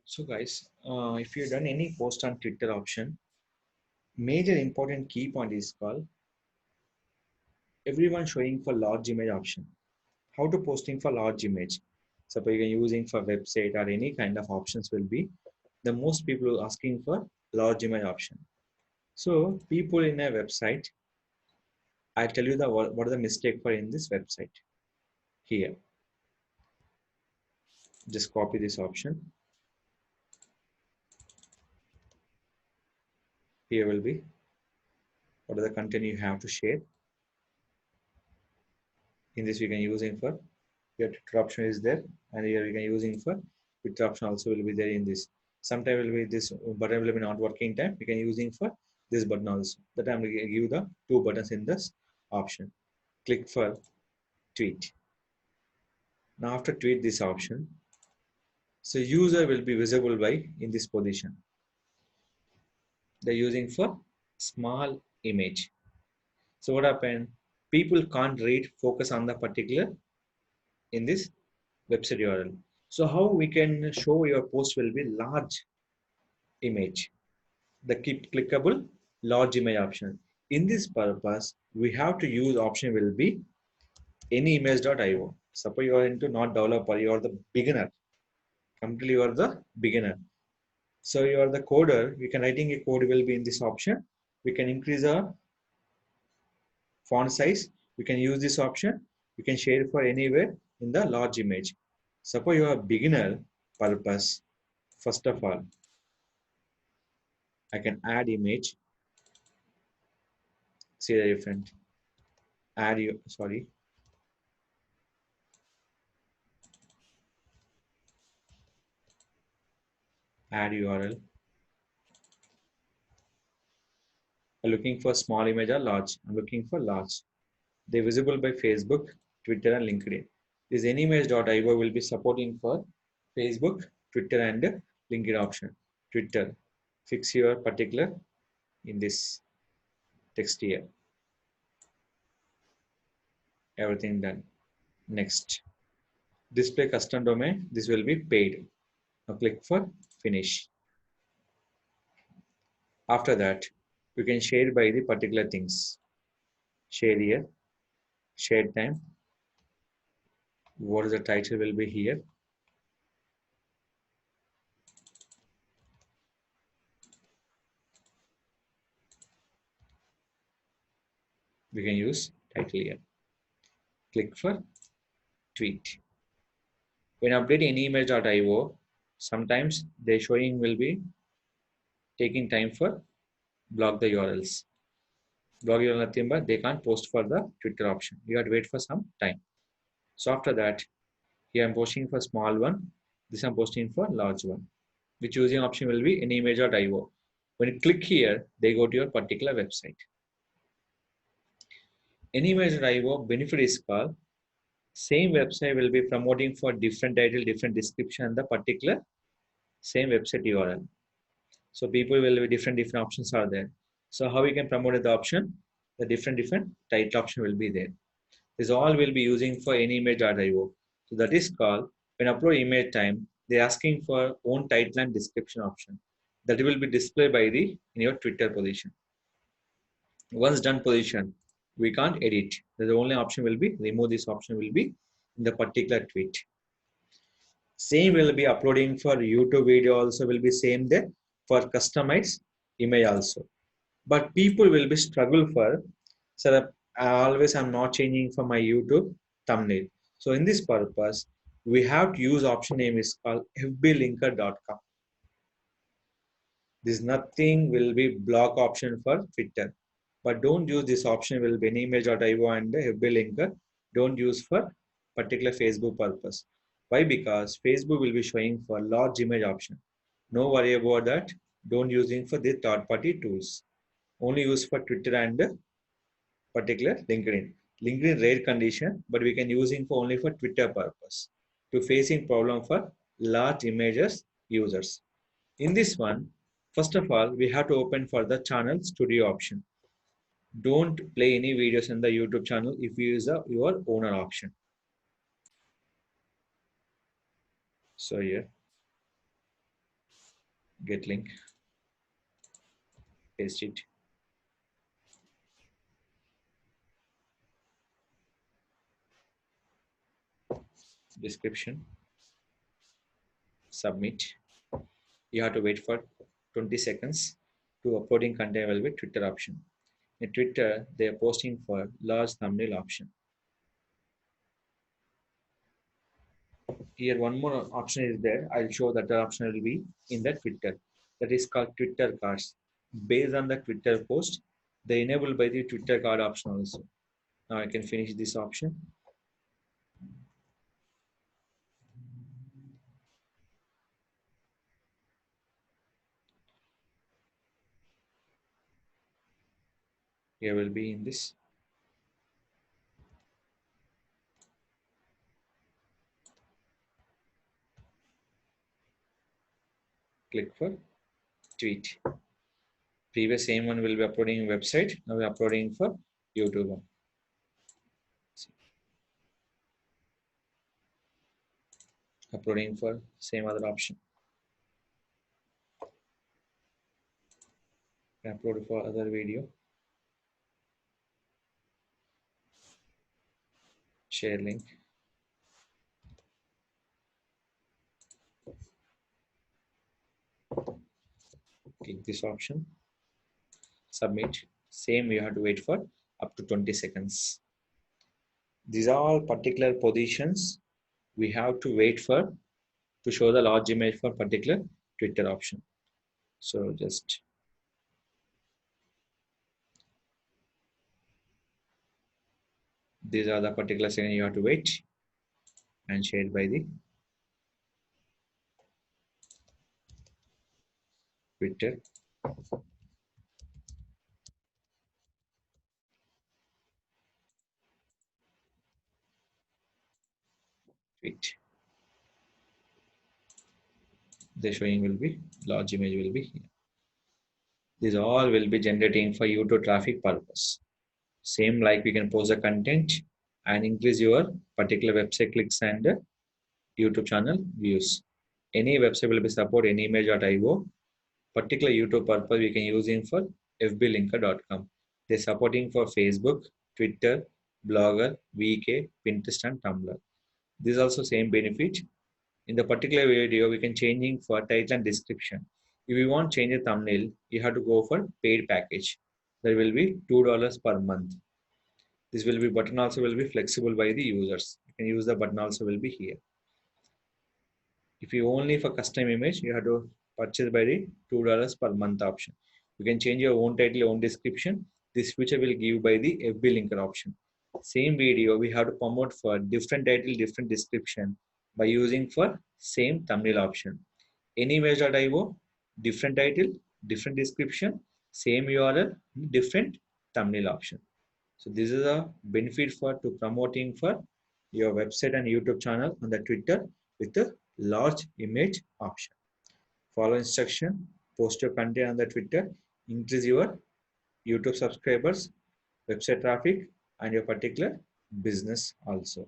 So guys, if you've done any post on Twitter option, major important key point is called everyone showing for large image option. How to posting for large image? Suppose you're using for website or any kind of options will be the most people asking for large image option. So people in a website, I tell you the what are the mistake for in this website here. Just copy this option. Here will be what are the content you have to share. In this we can using for your Twitter option is there, and here we can using for Twitter option also will be there in this. Sometime will be this button will be not working time. We can using for this button also. That time we give the two buttons in this option. Click for tweet. Now after tweet this option, so user will be visible by in this position. They're using for small image. So what happened? People can't read, focus on the particular in this website URL. So how we can show your post will be large image. The keep clickable large image option. In this purpose, we have to use option will be anyimage.io. Suppose you are into not developer, you are the beginner. Completely you are the beginner. So you are the coder. We can writing a code will be in this option. We can increase the font size. We can use this option. You can share it for anywhere in the large image. Suppose you are beginner purpose. First of all, I can add image. See the different. Add you sorry. Add URL. I'm looking for small image or large. I'm looking for large. They're visible by Facebook, Twitter, and LinkedIn. This anyimage.io will be supporting for Facebook, Twitter, and LinkedIn option. Twitter. Fix your particular in this text here. Everything done. Next. Display custom domain. This will be paid. Now click for finish. After that, you can share by the particular things. Share here. Share time. What is the title will be here. We can use title here. Click for tweet. When updating anyimage.io, sometimes the showing will be taking time for block the URLs. Block URL nothing but they can't post for the Twitter option. You have to wait for some time. So after that, here I'm posting for small one. This I'm posting for large one. Which using option will be anyimage.io. When you click here, they go to your particular website. Anyimage.io benefit is called same website will be promoting for different title, different description, the particular same website URL. So people will be different options are there. So how we can promote the option? The different title option will be there. This all will be using for anyimage.io. So that is called when upload image time, they're asking for own title and description option. That will be displayed by the in your Twitter position. Once done position, we can't edit. The only option will be remove this option will be in the particular tweet. Same will be uploading for YouTube video also will be same there for customized image also. But people will be struggle for so that always I'm not changing for my YouTube thumbnail. So in this purpose, we have to use option name is called fblinker.com. This nothing will be block option for Twitter. But don't use this option will be anyimage.io and fblinker. Don't use for particular Facebook purpose. Why? Because Facebook will be showing for large image option. No worry about that. Don't using for the third party tools. Only use for Twitter and particular LinkedIn. LinkedIn rare condition, but we can using for only for Twitter purpose to facing problem for large images users. In this one, first of all, we have to open for the channel studio option. Don't play any videos in the YouTube channel if you use your owner option. So here, Get link, paste it. Description, submit. You have to wait for 20 seconds to uploading content will be Twitter option. In Twitter, they are posting for large thumbnail option. Here one more option is there. I'll show that the option will be in the Twitter. That is called Twitter cards. Based on the Twitter post, they enable by the Twitter card option also. Now I can finish this option. Here will be in this. Click for tweet. Previous same one will be uploading website. Now we're uploading for YouTube. Uploading for same other option. Upload for other video. Share link. Click this option. Submit. Same you have to wait for up to 20 seconds. These are all particular positions we have to wait for to show the large image for particular Twitter option. So just these are the particular seconds you have to wait and shared by the Twitter. Tweet. The showing will be large image will be here. These all will be generating for YouTube traffic purpose. Same like we can post the content and increase your particular website clicks and YouTube channel views. Any website will be support any image.io. Particular YouTube purpose we can using for fblinker.com. They're supporting for Facebook, Twitter, Blogger, VK, Pinterest and Tumblr. This is also same benefit. In the particular video, we can changing for title and description. If you want change a thumbnail, you have to go for paid package. There will be $2 per month. This will be button also will be flexible by the users. You can use the button also will be here. If you only for custom image, you have to purchase by the $2 per month option. You can change your own title, own description. This feature will give by the FB linker option. Same video we have to promote for different title, different description by using for same thumbnail option. Any image.io, different title, different description, same URL, different thumbnail option. So this is a benefit for to promoting for your website and YouTube channel on the Twitter with a large image option. Follow instruction, post your content on the Twitter, increase your YouTube subscribers, website traffic, and your particular business also.